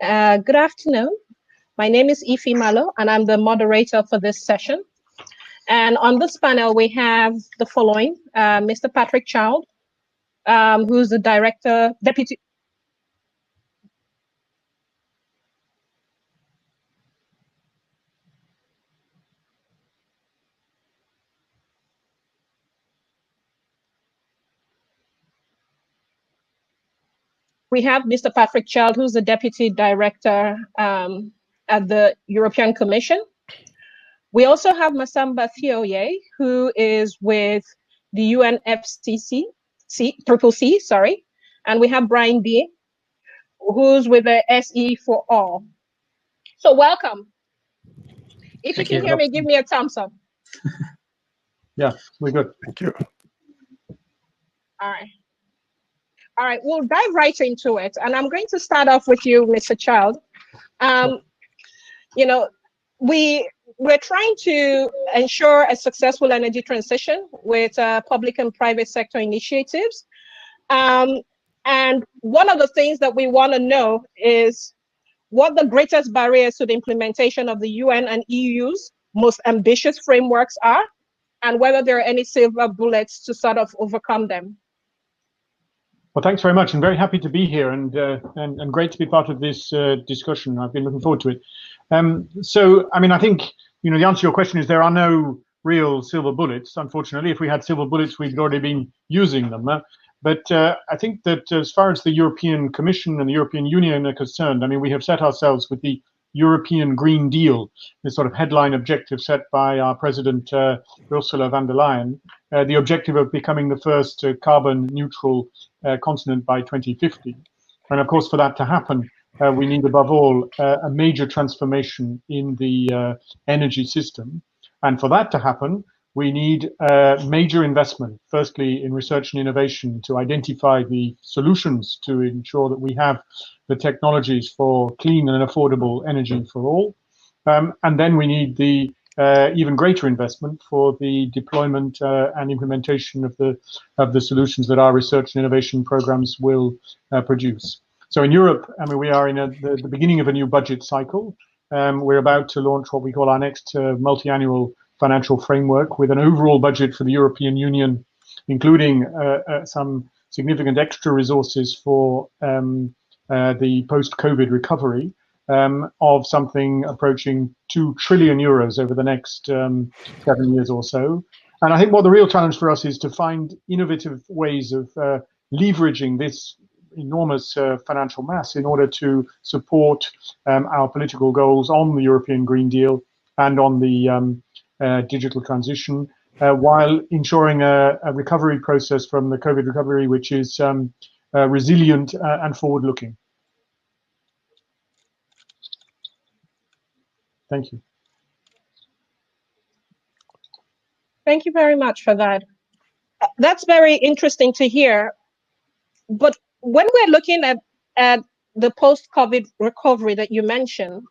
Good afternoon. My name is Malo, and I'm the moderator for this session. And on this panel, we have the following: Mr. Patrick Child, who's the deputy. We have Mr. Patrick Child, who's the deputy director at the European Commission. We also have Massamba Thioye, who is with the UNFCCC, sorry. And we have Brian B, who's with the SE for All. So welcome. If you can hear me, give me a thumbs up. Yeah, we're good. Thank you. All right. All right, we'll dive right into it. And I'm going to start off with you, Mr. Child. You know, we're trying to ensure a successful energy transition with public and private sector initiatives. And one of the things that we want to know is what the greatest barriers to the implementation of the UN and EU's most ambitious frameworks are, and whether there are any silver bullets to sort of overcome them. Well, thanks very much, and very happy to be here, and great to be part of this discussion. I've been looking forward to it. So, I mean, I think, you know, the answer to your question is there are no real silver bullets. Unfortunately, if we had silver bullets, we'd already been using them. But I think that as far as the European Commission and the European Union are concerned, I mean, we have set ourselves with the European Green Deal, this sort of headline objective set by our President Ursula von der Leyen, the objective of becoming the first carbon neutral continent by 2050. And of course, for that to happen, we need above all a major transformation in the energy system. And for that to happen, we need major investment, firstly in research and innovation to identify the solutions to ensure that we have the technologies for clean and affordable energy for all. And then we need the even greater investment for the deployment and implementation of the solutions that our research and innovation programs will produce. So in Europe, I mean, we are in the beginning of a new budget cycle. We're about to launch what we call our next multi-annual financial framework with an overall budget for the European Union, including some significant extra resources for the post-COVID recovery of something approaching 2 trillion euros over the next 7 years or so. And I think what the real challenge for us is to find innovative ways of leveraging this enormous financial mass in order to support our political goals on the European Green Deal and on the digital transition, while ensuring a recovery process from the COVID recovery, which is resilient and forward-looking. Thank you. Thank you very much for that. That's very interesting to hear. But when we're looking at the post-COVID recovery that you mentioned,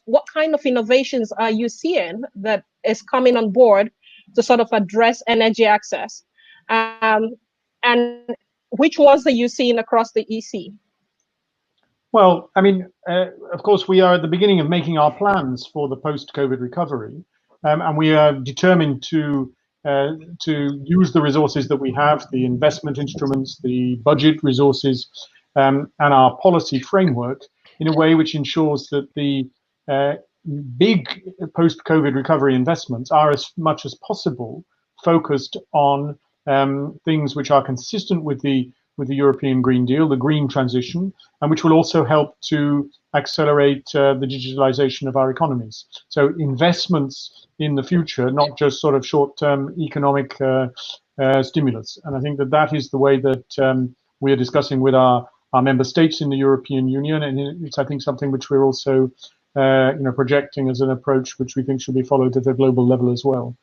what kind of innovations are you seeing that is coming on board to sort of address energy access? And which ones are you seeing across the EC? Well, I mean, of course, we are at the beginning of making our plans for the post-COVID recovery, and we are determined to use the resources that we have, the investment instruments, the budget resources, and our policy framework in a way which ensures that the big post-COVID recovery investments are as much as possible focused on things which are consistent with the European Green Deal, the green transition, and which will also help to accelerate the digitalization of our economies. So investments in the future, not just sort of short-term economic stimulus. And I think that that is the way that we are discussing with our member states in the European Union, and it's, I think, something which we're also projecting as an approach which we think should be followed at a global level as well.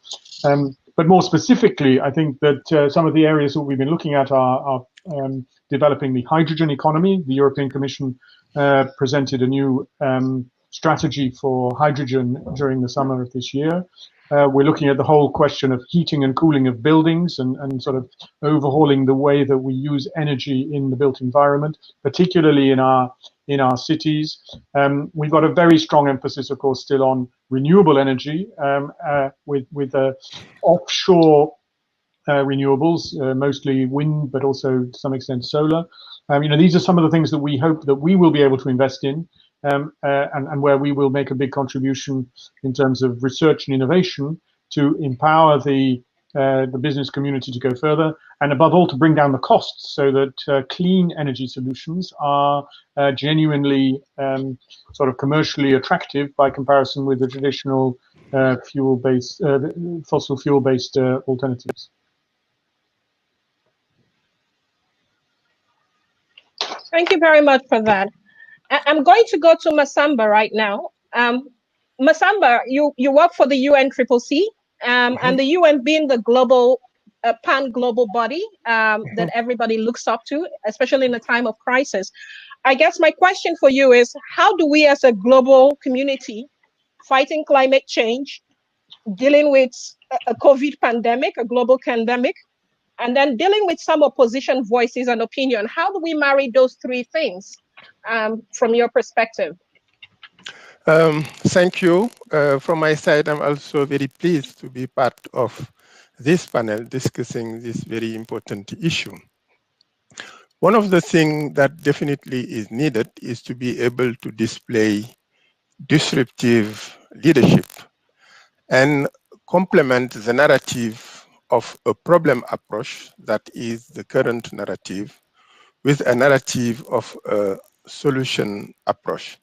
But more specifically, I think that some of the areas that we've been looking at are developing the hydrogen economy. The European Commission presented a new strategy for hydrogen during the summer of this year. We're looking at the whole question of heating and cooling of buildings and sort of overhauling the way that we use energy in the built environment, particularly in our in our cities. We've got a very strong emphasis, of course, still on renewable energy with offshore renewables, mostly wind, but also to some extent solar. These are some of the things that we hope that we will be able to invest in, and where we will make a big contribution in terms of research and innovation to empower the business community to go further, and above all to bring down the costs so that clean energy solutions are genuinely sort of commercially attractive by comparison with the traditional fossil fuel-based alternatives. Thank you very much for that. I'm going to go to Massamba right now. Massamba, you work for the UNFCCC, and the UN being the global, pan-global body that everybody looks up to, especially in a time of crisis. I guess my question for you is, how do we as a global community fighting climate change, dealing with a COVID pandemic, a global pandemic, and then dealing with some opposition voices and opinion? How do we marry those three things from your perspective? Thank you. From my side, I'm also very pleased to be part of this panel discussing this very important issue. One of the things that definitely is needed is to be able to display disruptive leadership and complement the narrative of a problem approach that is the current narrative with a narrative of a solution approach.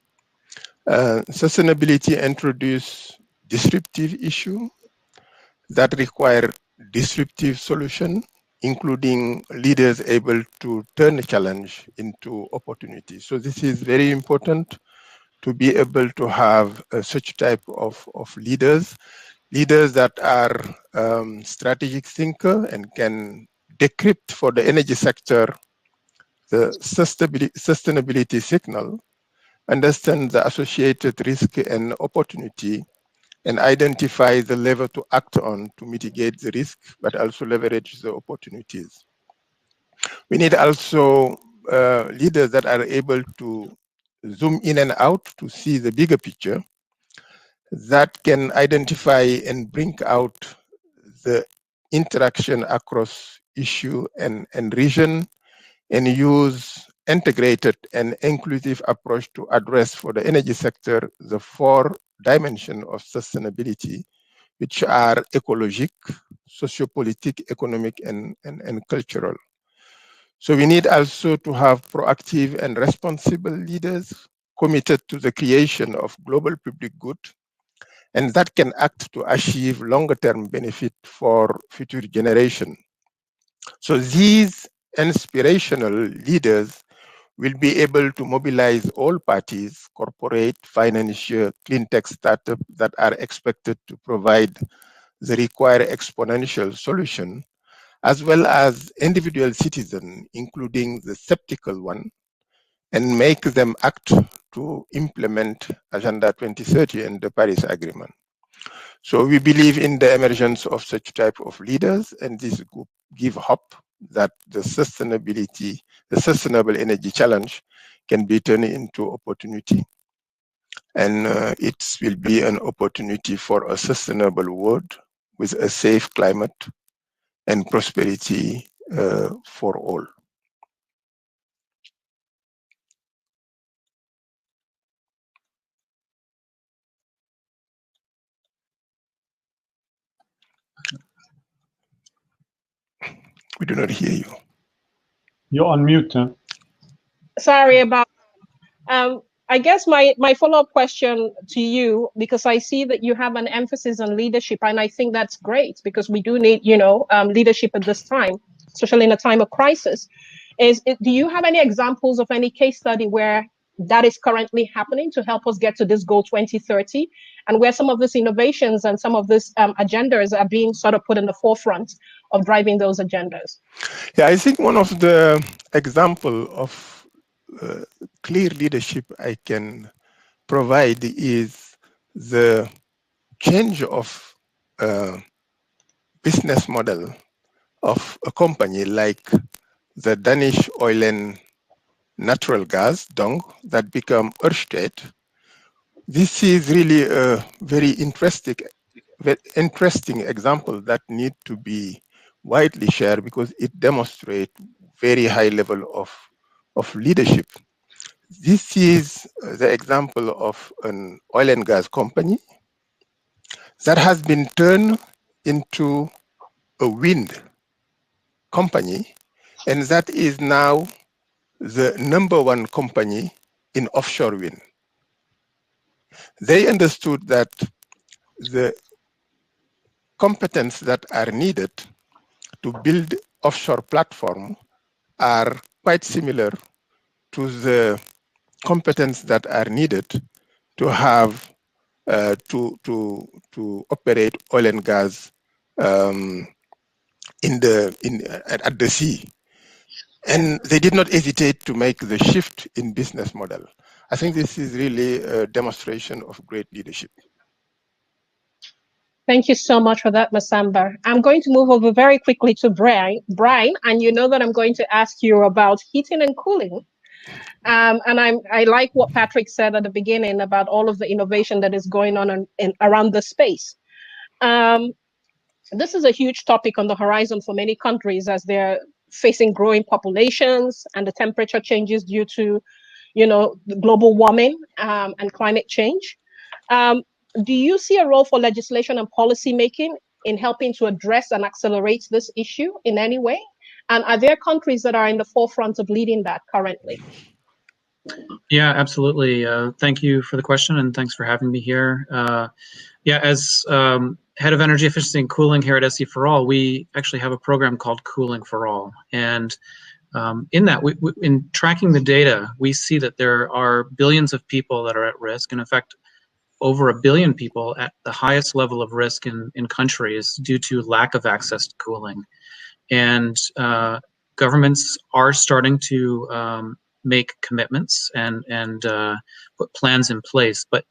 Sustainability introduce disruptive issue that require disruptive solution, including leaders able to turn a challenge into opportunity. So this is very important to be able to have such type of leaders that are strategic thinker and can decrypt for the energy sector the sustainability signal, understand the associated risk and opportunity, and identify the lever to act on to mitigate the risk, but also leverage the opportunities. We need also leaders that are able to zoom in and out to see the bigger picture, that can identify and bring out the interaction across issue and region, and use integrated and inclusive approach to address for the energy sector the 4 dimensions of sustainability, which are ecologic, sociopolitical, economic, and cultural. So we need also to have proactive and responsible leaders committed to the creation of global public good, and that can act to achieve longer-term benefit for future generation. So these inspirational leaders will be able to mobilize all parties, corporate, financial, clean tech startups that are expected to provide the required exponential solution, as well as individual citizens, including the skeptical one, and make them act to implement Agenda 2030 and the Paris Agreement. So we believe in the emergence of such type of leaders, and this group give hope that the sustainable energy challenge can be turned into opportunity. And it will be an opportunity for a sustainable world with a safe climate and prosperity for all. We do not hear you. You're on mute. Huh? Sorry about I guess my follow-up question to you, because I see that you have an emphasis on leadership, and I think that's great because we do need, leadership at this time, especially in a time of crisis. Do you have any examples of any case study where that is currently happening to help us get to this goal 2030, and where some of these innovations and some of these agendas are being sort of put in the forefront of driving those agendas? Yeah, I think one of the example of clear leadership I can provide is the change of business model of a company like the Danish oil and natural gas, dong, that become Ørsted. This is really a very interesting example that need to be widely shared because it demonstrates very high level of leadership. This is the example of an oil and gas company that has been turned into a wind company, and that is now the #1 company in offshore wind. They understood that the competence that are needed to build offshore platform are quite similar to the competence that are needed to have to operate oil and gas at the sea. And they did not hesitate to make the shift in business model. I think this is really a demonstration of great leadership. Thank you so much for that, Massamba. I'm going to move over very quickly to Brian, and you know that I'm going to ask you about heating and cooling. And I like what Patrick said at the beginning about all of the innovation that is going on around the space. This is a huge topic on the horizon for many countries as they're facing growing populations and the temperature changes due to, global warming and climate change. Do you see a role for legislation and policy making in helping to address and accelerate this issue in any way? And are there countries that are in the forefront of leading that currently? Yeah, absolutely. Thank you for the question, and thanks for having me here. Yeah, as head of energy efficiency and cooling here at SE4All, we actually have a program called Cooling for All. And in that, in tracking the data, we see that there are billions of people that are at risk, and in fact, over 1 billion people at the highest level of risk in countries due to lack of access to cooling. And governments are starting to make commitments and put plans in place. But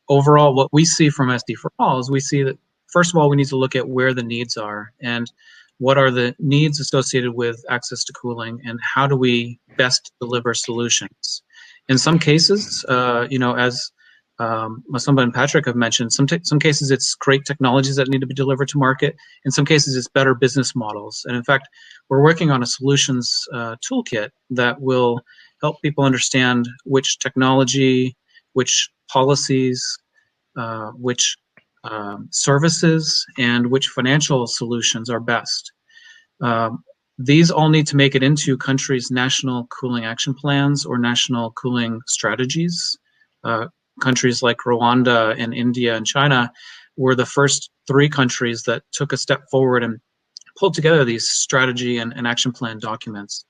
overall, what we see from SD4All is we see that, first of all, we need to look at where the needs are and what are the needs associated with access to cooling and how do we best deliver solutions. In some cases, as Massamba and Patrick have mentioned, some cases it's great technologies that need to be delivered to market. In some cases, it's better business models. And in fact, we're working on a solutions toolkit that will help people understand which technology, which policies, which services, and which financial solutions are best. These all need to make it into countries' national cooling action plans or national cooling strategies. Countries like Rwanda and India and China were the first 3 countries that took a step forward and pulled together these strategy and action plan documents.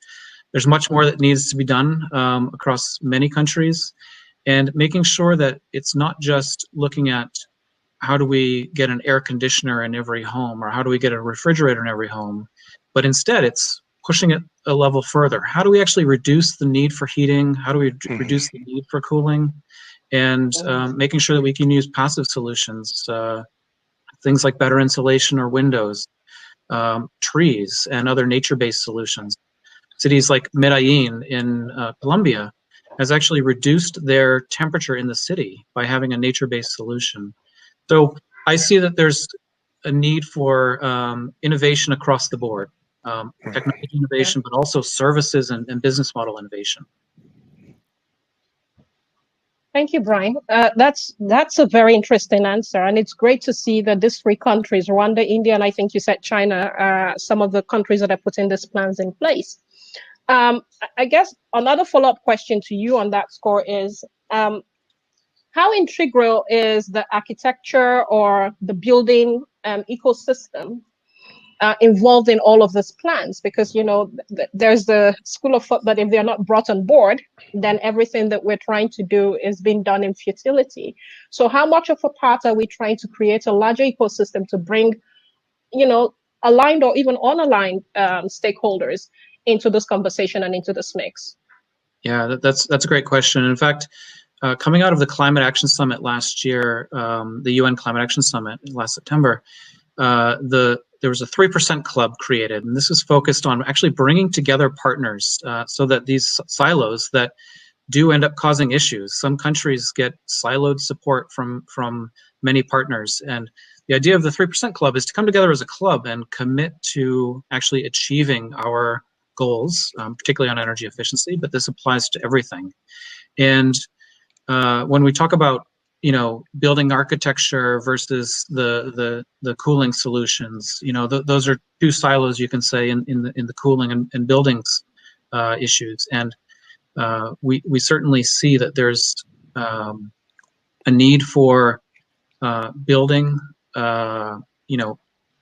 There's much more that needs to be done across many countries, and making sure that it's not just looking at how do we get an air conditioner in every home or how do we get a refrigerator in every home, but instead it's pushing it a level further. How do we actually reduce the need for heating? How do we reduce the need for cooling? And making sure that we can use passive solutions, things like better insulation or windows, trees, and other nature-based solutions. Cities like Medellin in Colombia has actually reduced their temperature in the city by having a nature-based solution. So I see that there's a need for innovation across the board, technology innovation, but also services and business model innovation. Thank you, Brian. That's a very interesting answer, and it's great to see that these 3 countries, Rwanda, India, and I think you said China, are some of the countries that are putting these plans in place. I guess another follow-up question to you on that score is, how integral is the architecture or the building ecosystem involved in all of these plans? Because, there's the school of thought that if they're not brought on board, then everything that we're trying to do is being done in futility. So how much of a part are we trying to create a larger ecosystem to bring, aligned or even unaligned stakeholders into this conversation and into this mix? Yeah, that's a great question. In fact, coming out of the Climate Action Summit last year, the UN Climate Action Summit last September, the there was a 3% club created, and this is focused on actually bringing together partners so that these silos that do end up causing issues. Some countries get siloed support from many partners, and the idea of the 3% club is to come together as a club and commit to actually achieving our goals, particularly on energy efficiency, but this applies to everything. And when we talk about building architecture versus the cooling solutions, those are two silos, you can say, in the cooling and buildings issues. And we certainly see that there's a need for building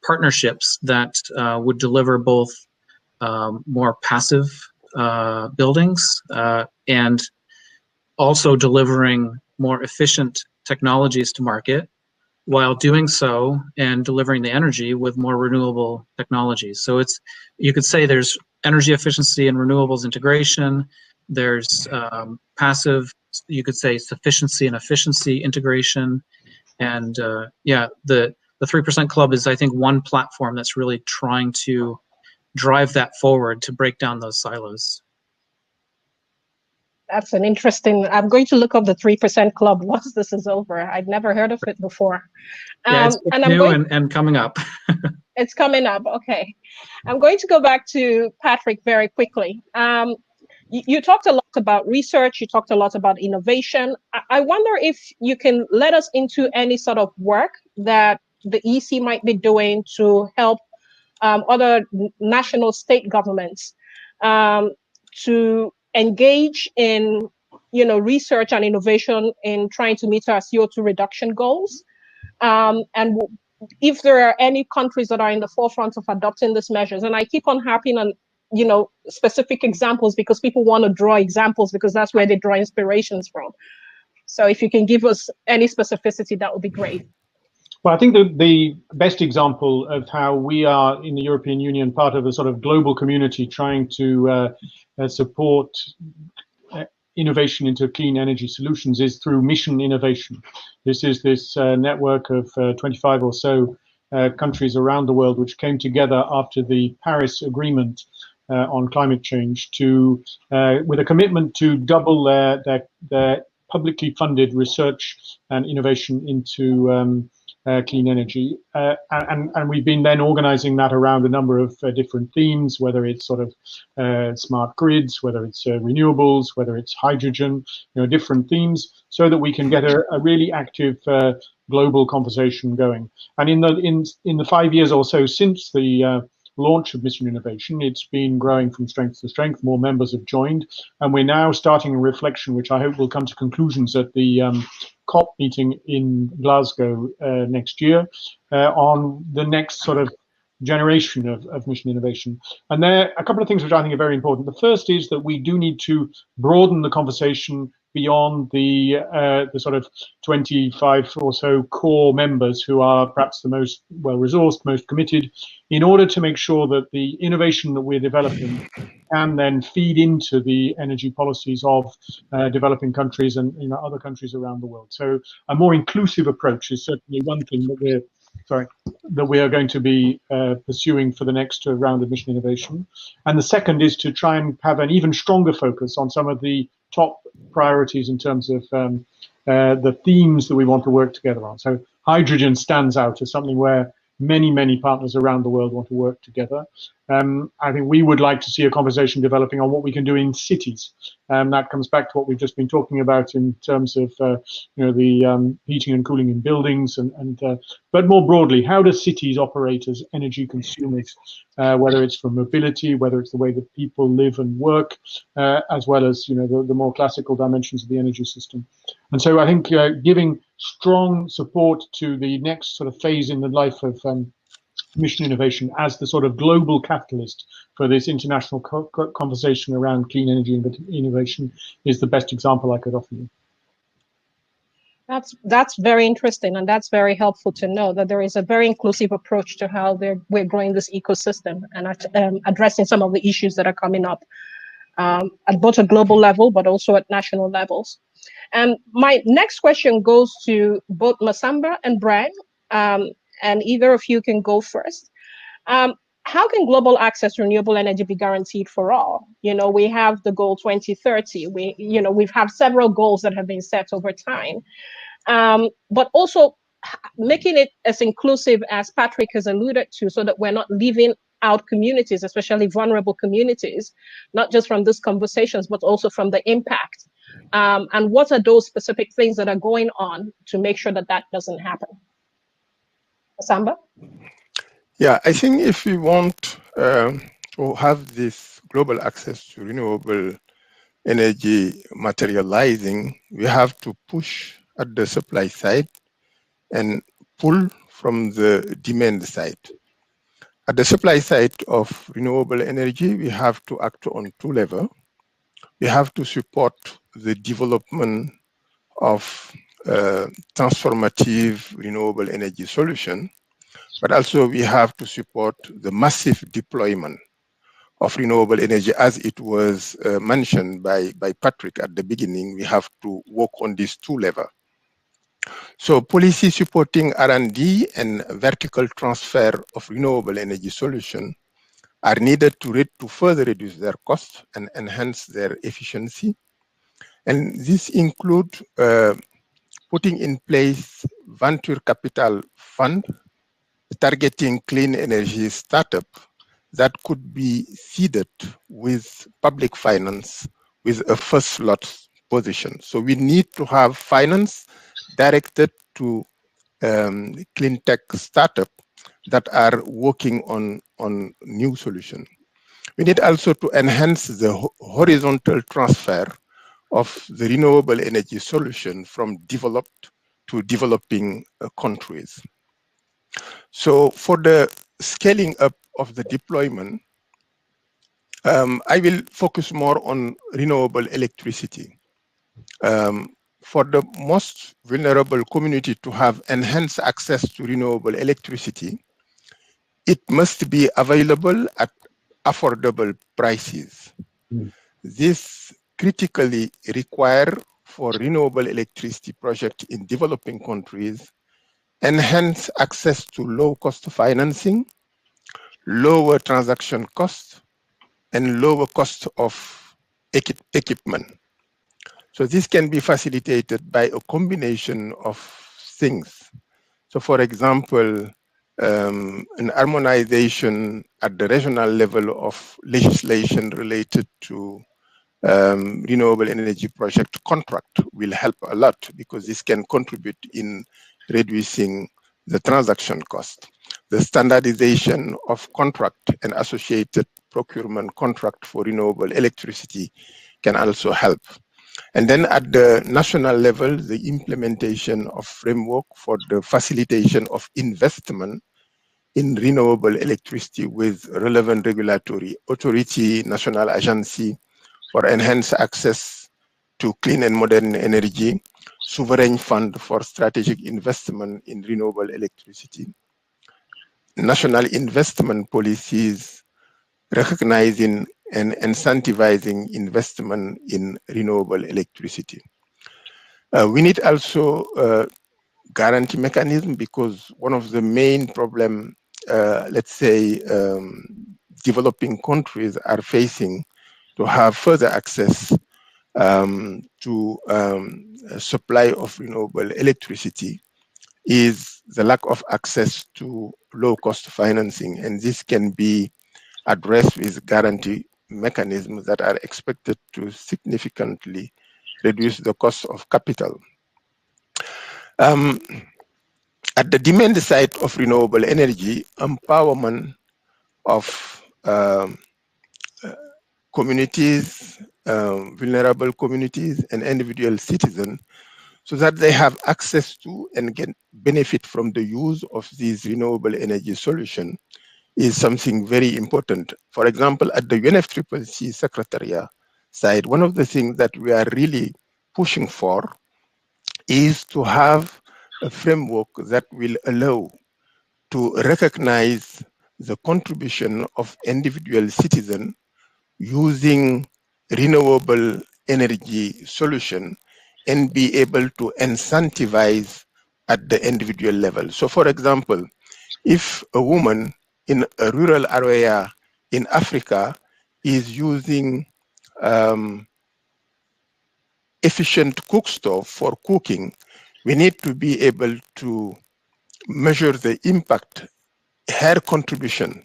partnerships that would deliver both more passive buildings and also delivering more efficient technologies to market, while doing so and delivering the energy with more renewable technologies. So you could say there's energy efficiency and renewables integration. There's passive, you could say, sufficiency and efficiency integration. And the 3% Club is, I think, one platform that's really trying to drive that forward to break down those silos. That's an interesting, I'm going to look up the 3% Club once this is over. I'd never heard of it before. Yeah, it's new and coming up. It's coming up, okay. I'm going to go back to Patrick very quickly. You talked a lot about research, you talked a lot about innovation. I wonder if you can let us into any sort of work that the EC might be doing to help other national state governments to engage in research and innovation in trying to meet our CO2 reduction goals. And if there are any countries that are in the forefront of adopting these measures. And I keep on harping on specific examples because people want to draw examples because that's where they draw inspirations from. So if you can give us any specificity, that would be great. Well, I think the best example of how we are in the European Union part of a sort of global community trying to support innovation into clean energy solutions is through mission innovation. This is this network of 25 or so countries around the world which came together after the Paris Agreement on climate change to with a commitment to double their publicly funded research and innovation into clean energy, and we've been then organizing that around a number of different themes, whether it's sort of smart grids, whether it's renewables, whether it's hydrogen, different themes, so that we can get a really active global conversation going. And in the 5 years or so since the launch of Mission Innovation, it's been growing from strength to strength. More members have joined, and we're now starting a reflection, which I hope will come to conclusions at the COP meeting in Glasgow next year, on the next sort of generation of Mission Innovation. And there are a couple of things which I think are very important. The first is that we do need to broaden the conversation beyond the sort of 25 or so core members who are perhaps the most well-resourced, most committed, in order to make sure that the innovation that we're developing can then feed into the energy policies of developing countries and other countries around the world. So a more inclusive approach is certainly one thing that we are going to be pursuing for the next round of Mission Innovation. And the second is to try and have an even stronger focus on some of the top priorities in terms of the themes that we want to work together on. So hydrogen stands out as something where many partners around the world want to work together. I think we would like to see a conversation developing on what we can do in cities. That comes back to what we've just been talking about in terms of the heating and cooling in buildings, but more broadly, how do cities operate as energy consumers, whether it's for mobility, whether it's the way that people live and work, as well as the more classical dimensions of the energy system. And so I think giving strong support to the next sort of phase in the life of Mission Innovation as the sort of global catalyst for this international conversation around clean energy innovation is the best example I could offer you. That's very interesting, and that's very helpful to know that there is a very inclusive approach to how we're growing this ecosystem and addressing some of the issues that are coming up at both a global level, but also at national levels. And my next question goes to both Massamba and Brian, and either of you can go first. How can global access to renewable energy be guaranteed for all? You know, we have the goal 2030. We've have several goals that have been set over time, but also making it as inclusive as Patrick has alluded to, so that we're not leaving out communities, especially vulnerable communities, not just from these conversations, but also from the impact. And what are those specific things that are going on to make sure that that doesn't happen? Massamba? Yeah, I think if we want to have this global access to renewable energy materializing, we have to push at the supply side and pull from the demand side. At the supply side of renewable energy, we have to act on two levels. We have to support the development of transformative renewable energy solution, but also we have to support the massive deployment of renewable energy, as it was mentioned by Patrick at the beginning. We have to work on these two levels. So policy supporting R&D and vertical transfer of renewable energy solution are needed to further reduce their costs and enhance their efficiency. And this includes putting in place venture capital fund targeting clean energy startup that could be seeded with public finance with a first slot position. So we need to have finance directed to clean tech startup that are working on new solution. We need also to enhance the horizontal transfer of the renewable energy solution from developed to developing countries. So for the scaling up of the deployment, I will focus more on renewable electricity. For the most vulnerable community to have enhanced access to renewable electricity, it must be available at affordable prices. This critically require for renewable electricity projects in developing countries enhance access to low-cost financing, lower transaction costs, and lower cost of equipment. So this can be facilitated by a combination of things. So for example, an harmonization at the regional level of legislation related to renewable energy project contract will help a lot, because this can contribute in reducing the transaction cost. The standardization of contract and associated procurement contract for renewable electricity can also help. And then at the national level, the implementation of framework for the facilitation of investment in renewable electricity with relevant regulatory authority, national agency for enhanced access to clean and modern energy, sovereign fund for strategic investment in renewable electricity, national investment policies recognizing and incentivizing investment in renewable electricity. We need also a guarantee mechanism, because one of the main problem, let's say, developing countries are facing to have further access to supply of renewable electricity is the lack of access to low-cost financing, and this can be addressed with guarantee mechanisms that are expected to significantly reduce the cost of capital. At the demand side of renewable energy, empowerment of communities, vulnerable communities and individual citizens, so that they have access to and can benefit from the use of these renewable energy solutions, is something very important. For example, at the UNFCCC Secretariat side, one of the things that we are really pushing for is to have a framework that will allow to recognize the contribution of individual citizens using renewable energy solution and be able to incentivize at the individual level. So for example, if a woman in a rural area in Africa is using efficient cook stove for cooking, we need to be able to measure the impact, her contribution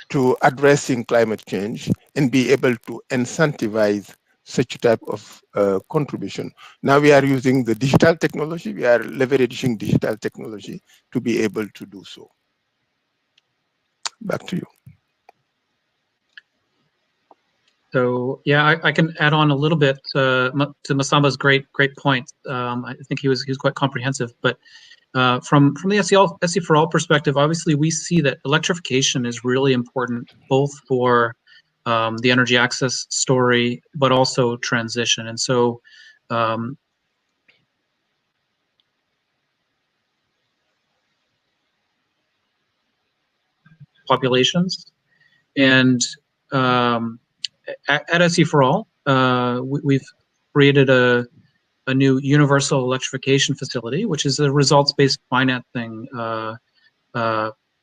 to addressing climate change, and be able to incentivize such type of contribution. Now we are using the digital technology, we are leveraging digital technology to be able to do so. Back to you. So yeah, I can add on a little bit to Massamba's great point. I think he was quite comprehensive. But from the SE for All perspective, obviously we see that electrification is really important, both for the energy access story, but also transition. And so populations and at SE for All, we've created a new universal electrification facility, which is a results-based financing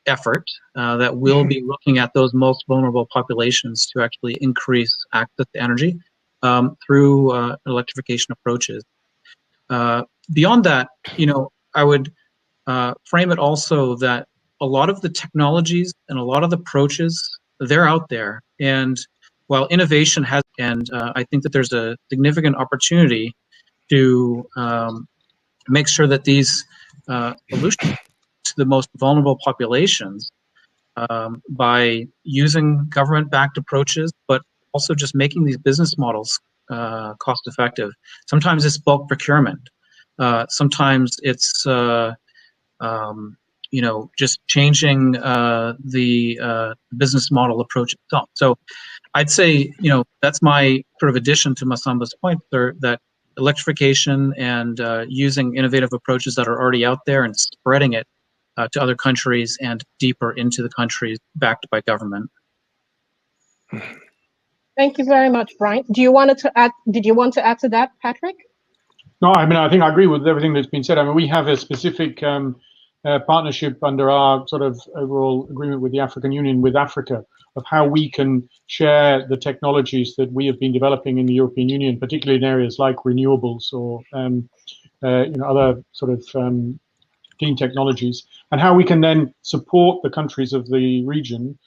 effort that will be looking at those most vulnerable populations to actually increase access to energy through electrification approaches. Beyond that, I would frame it also that a lot of the technologies and a lot of the approaches, they're out there. And while innovation has, and I think that there's a significant opportunity to make sure that these solutions to the most vulnerable populations by using government-backed approaches, but also just making these business models cost-effective. Sometimes it's bulk procurement. Sometimes it's just changing the business model approach itself. So I'd say, that's my sort of addition to Massamba's point there, that electrification and using innovative approaches that are already out there and spreading it to other countries and deeper into the countries backed by government. Thank you very much, Brian. Did you want to add to that, Patrick? No, I think I agree with everything that's been said. We have a specific partnership under our sort of overall agreement with the African Union with Africa of how we can share the technologies that we have been developing in the European Union, particularly in areas like renewables or other sort of clean technologies, and how we can then support the countries of the region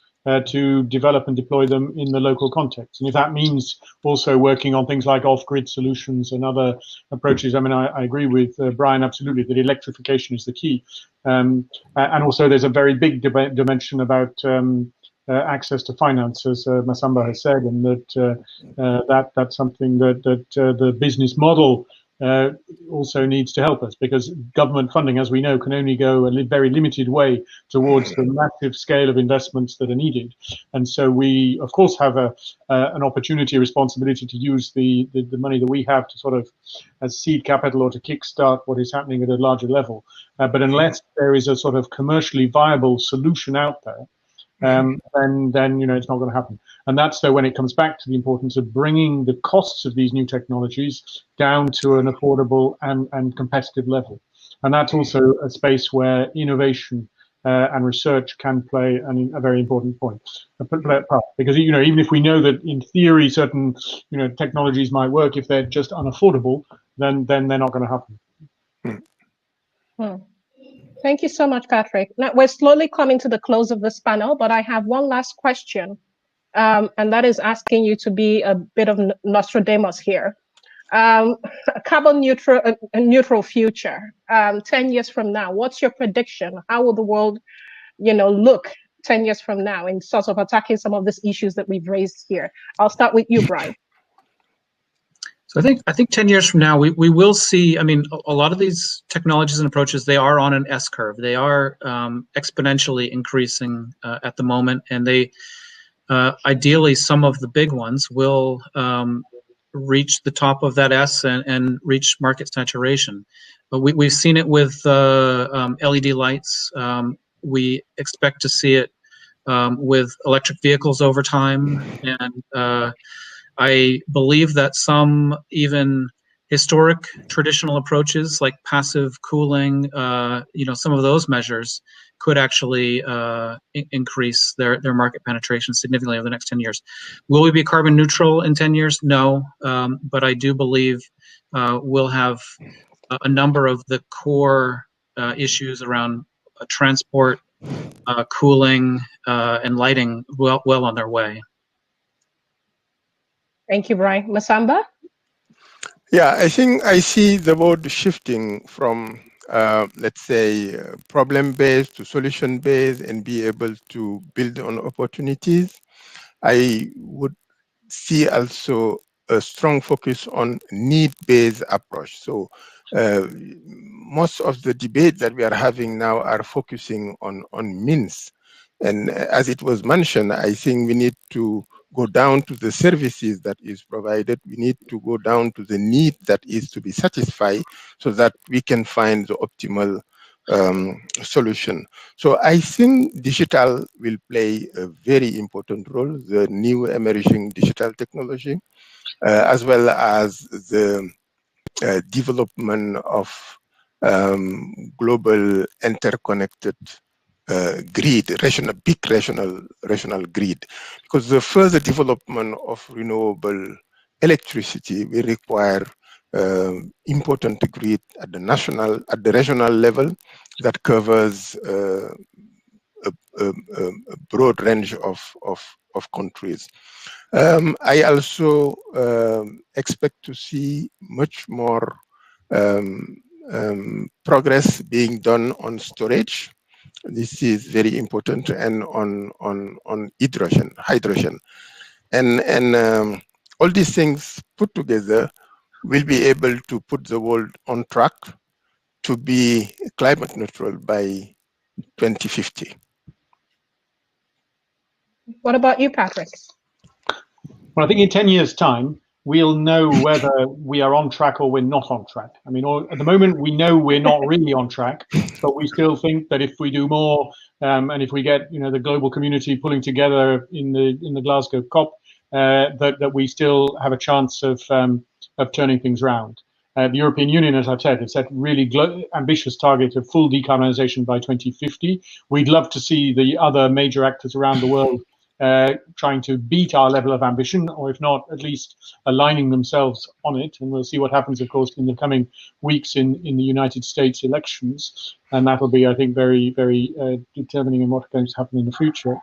to develop and deploy them in the local context. And if that means also working on things like off-grid solutions and other approaches, I agree with Brian absolutely that electrification is the key. And also there's a very big dimension about access to finance, as Massamba has said, and that's something that the business model also needs to help us, because government funding, as we know, can only go a very limited way towards the massive scale of investments that are needed. And so we, of course, have an opportunity, a responsibility to use the money that we have to sort of as seed capital or to kickstart what is happening at a larger level. But unless there is a sort of commercially viable solution out there, then it's not going to happen. And that's when it comes back to the importance of bringing the costs of these new technologies down to an affordable and competitive level. And that's also a space where innovation and research can play a very important part. Because even if we know that in theory certain technologies might work, if they're just unaffordable, then they're not going to happen. Thank you so much, Patrick. Now, we're slowly coming to the close of this panel, but I have one last question, and that is asking you to be a bit of Nostradamus here. A carbon neutral future, 10 years from now, what's your prediction? How will the world, look 10 years from now in sort of attacking some of these issues that we've raised here? I'll start with you, Brian. So I think 10 years from now, we will see, a lot of these technologies and approaches, they are on an S curve. They are exponentially increasing at the moment, and they, ideally, some of the big ones will reach the top of that S and reach market saturation. But we've seen it with LED lights. We expect to see it with electric vehicles over time, and I believe that some even historic traditional approaches like passive cooling, some of those measures could actually increase their market penetration significantly over the next 10 years. Will we be carbon neutral in 10 years? No, but I do believe we'll have a number of the core issues around transport, cooling, and lighting well on their way. Thank you, Brian. Massamba? Yeah, I think I see the world shifting from, let's say, problem-based to solution-based and be able to build on opportunities. I would see also a strong focus on need-based approach. So most of the debate that we are having now are focusing on means. And as it was mentioned, I think we need to go down to the services that is provided. We need to go down to the need that is to be satisfied so that we can find the optimal solution. So I think digital will play a very important role, the new emerging digital technology, as well as the development of global interconnected grid, big regional grid, because the further development of renewable electricity will require important grid at the regional level that covers a broad range of countries. I also expect to see much more progress being done on storage. This is very important, and on hydrogen, and all these things put together will be able to put the world on track to be climate neutral by 2050. What about you, Patrick? Well, I think in 10 years' time, we'll know whether we are on track or we're not on track. I mean, at the moment, we know we're not really on track, but we still think that if we do more, and if we get the global community pulling together in the Glasgow COP, that we still have a chance of turning things around. The European Union, as I've said, has set really ambitious targets of full decarbonisation by 2050. We'd love to see the other major actors around the world trying to beat our level of ambition, or if not, at least aligning themselves on it. And we'll see what happens, of course, in the coming weeks in the United States elections. And that'll be, I think, very, very determining in what's going to happen in the future.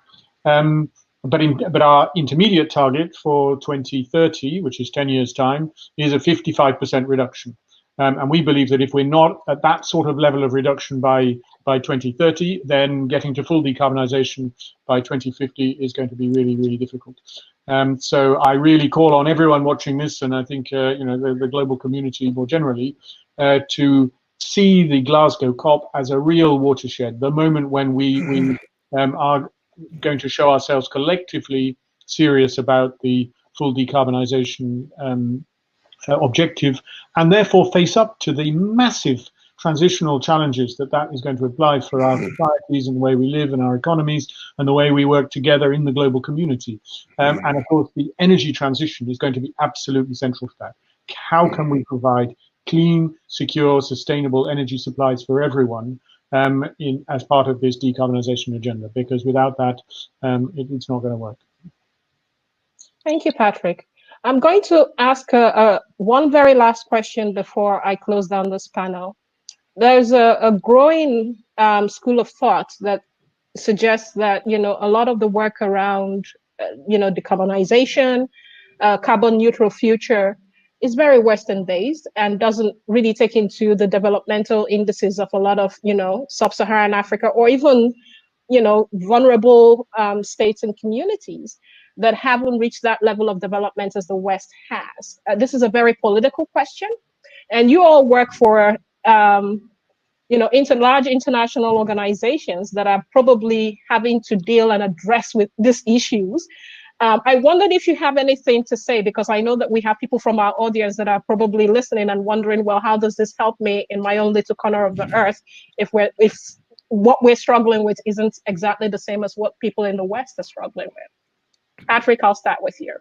But our intermediate target for 2030, which is 10 years' time, is a 55% reduction. And we believe that if we're not at that sort of level of reduction by 2030, then getting to full decarbonisation by 2050 is going to be really, really difficult. So I really call on everyone watching this, and I think the global community more generally, to see the Glasgow COP as a real watershed, the moment when we are going to show ourselves collectively serious about the full decarbonisation objective, and therefore face up to the massive transitional challenges that is going to apply for our societies and the way we live and our economies and the way we work together in the global community. And of course, the energy transition is going to be absolutely central to that. How can we provide clean, secure, sustainable energy supplies for everyone as part of this decarbonisation agenda? Because without that, it's not going to work. Thank you, Patrick. I'm going to ask one very last question before I close down this panel. There's a growing school of thought that suggests that a lot of the work around decarbonization, carbon neutral future is very Western based and doesn't really take into the developmental indices of a lot of sub-Saharan Africa, or even vulnerable states and communities that haven't reached that level of development as the West has. This is a very political question, and you all work for large international organizations that are probably having to deal and address with these issues. I wondered if you have anything to say, because I know that we have people from our audience that are probably listening and wondering, well, how does this help me in my own little corner of the earth if what we're struggling with isn't exactly the same as what people in the West are struggling with? Patrick, I'll start with you.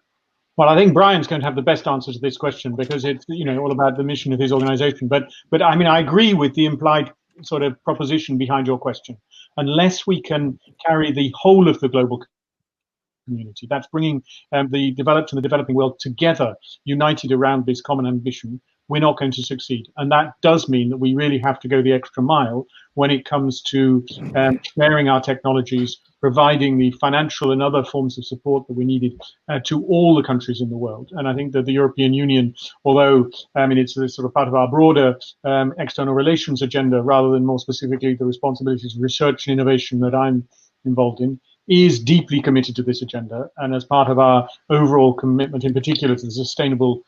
Well, I think Brian's going to have the best answer to this question because it's all about the mission of his organization. But I mean, I agree with the implied sort of proposition behind your question. Unless we can carry the whole of the global community, that's bringing the developed and the developing world together, united around this common ambition, we're not going to succeed. And that does mean that we really have to go the extra mile when it comes to sharing our technologies, providing the financial and other forms of support that we needed to all the countries in the world. And I think that the European Union, although I mean it's a sort of part of our broader external relations agenda, rather than more specifically the responsibilities of research and innovation that I'm involved in, is deeply committed to this agenda. And as part of our overall commitment, in particular to the sustainable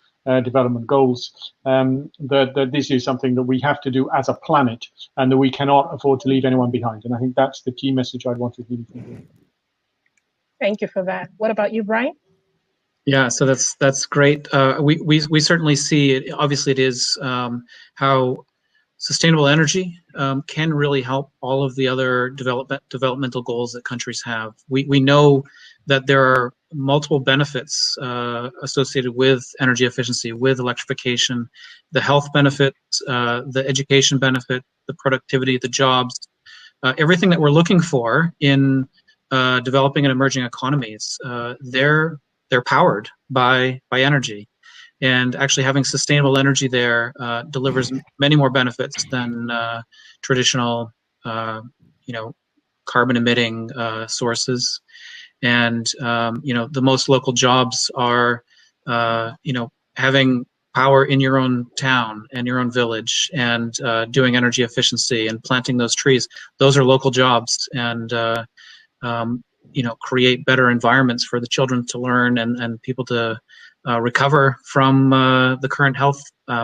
development goals, that this is something that we have to do as a planet, and that we cannot afford to leave anyone behind. And I think that's the key message I'd want to leave from here. Thank you for that. What about you, Brian? Yeah, so that's great. We certainly see it. Obviously, it is how sustainable energy can really help all of the other developmental goals that countries have. We know that there are multiple benefits associated with energy efficiency, with electrification, the health benefits, the education benefit, the productivity, the jobs, everything that we're looking for in developing and emerging economies. They're powered by energy. And actually having sustainable energy there delivers many more benefits than traditional, carbon-emitting sources. And the most local jobs are, having power in your own town and your own village, and doing energy efficiency and planting those trees. Those are local jobs, and create better environments for the children to learn and people to recover from the current health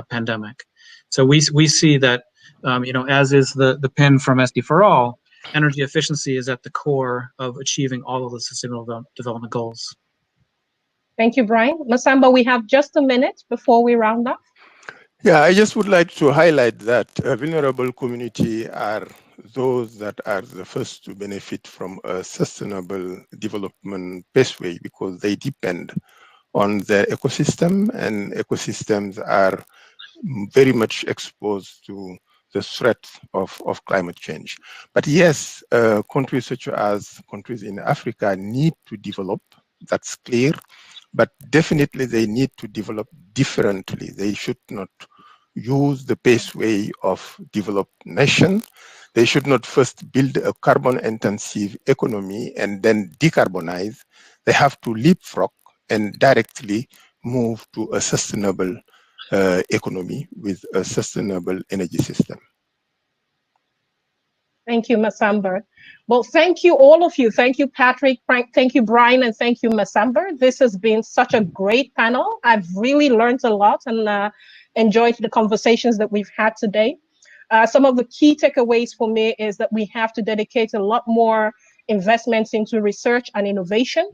pandemic. So we see that, as is the pin from SD for All, energy efficiency is at the core of achieving all of the sustainable development goals. Thank you, Brian. Massamba, we have just a minute before we round up. Yeah, I just would like to highlight that a vulnerable community are those that are the first to benefit from a sustainable development pathway, because they depend on their ecosystem, and ecosystems are very much exposed to the threat of climate change. But yes, countries such as countries in Africa need to develop, that's clear, but definitely they need to develop differently. They should not use the pathway of developed nation. They should not first build a carbon-intensive economy and then decarbonize. They have to leapfrog and directly move to a sustainable economy with a sustainable energy system. Thank you, Massamba. Well, thank you, all of you. Thank you, Patrick, Frank, thank you, Brian, and thank you, Massamba. This has been such a great panel. I've really learned a lot and enjoyed the conversations that we've had today. Some of the key takeaways for me is that we have to dedicate a lot more investments into research and innovation.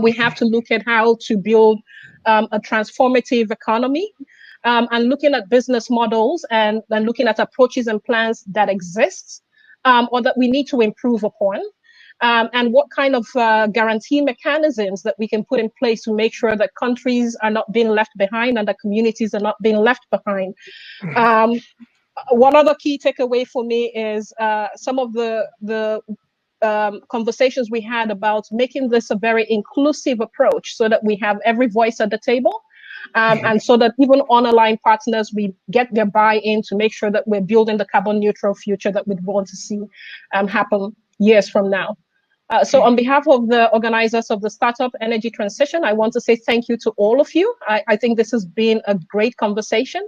We have to look at how to build a transformative economy, and looking at business models and looking at approaches and plans that exist or that we need to improve upon, and what kind of guarantee mechanisms that we can put in place to make sure that countries are not being left behind and that communities are not being left behind. One other key takeaway for me is some of the conversations we had about making this a very inclusive approach, so that we have every voice at the table, and so that even on-aligned partners, we get their buy-in to make sure that we're building the carbon neutral future that we'd want to see happen years from now. So on behalf of the organizers of the Startup Energy Transition, I want to say thank you to all of you. I think this has been a great conversation.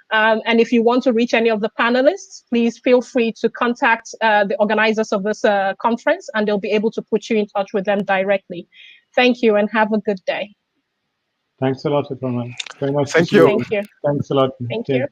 And if you want to reach any of the panelists, please feel free to contact the organizers of this conference, and they'll be able to put you in touch with them directly. Thank you, and have a good day. Thanks a lot, Ifeoma. Very nice. Thank you. Thank you. Thanks a lot. Thank you.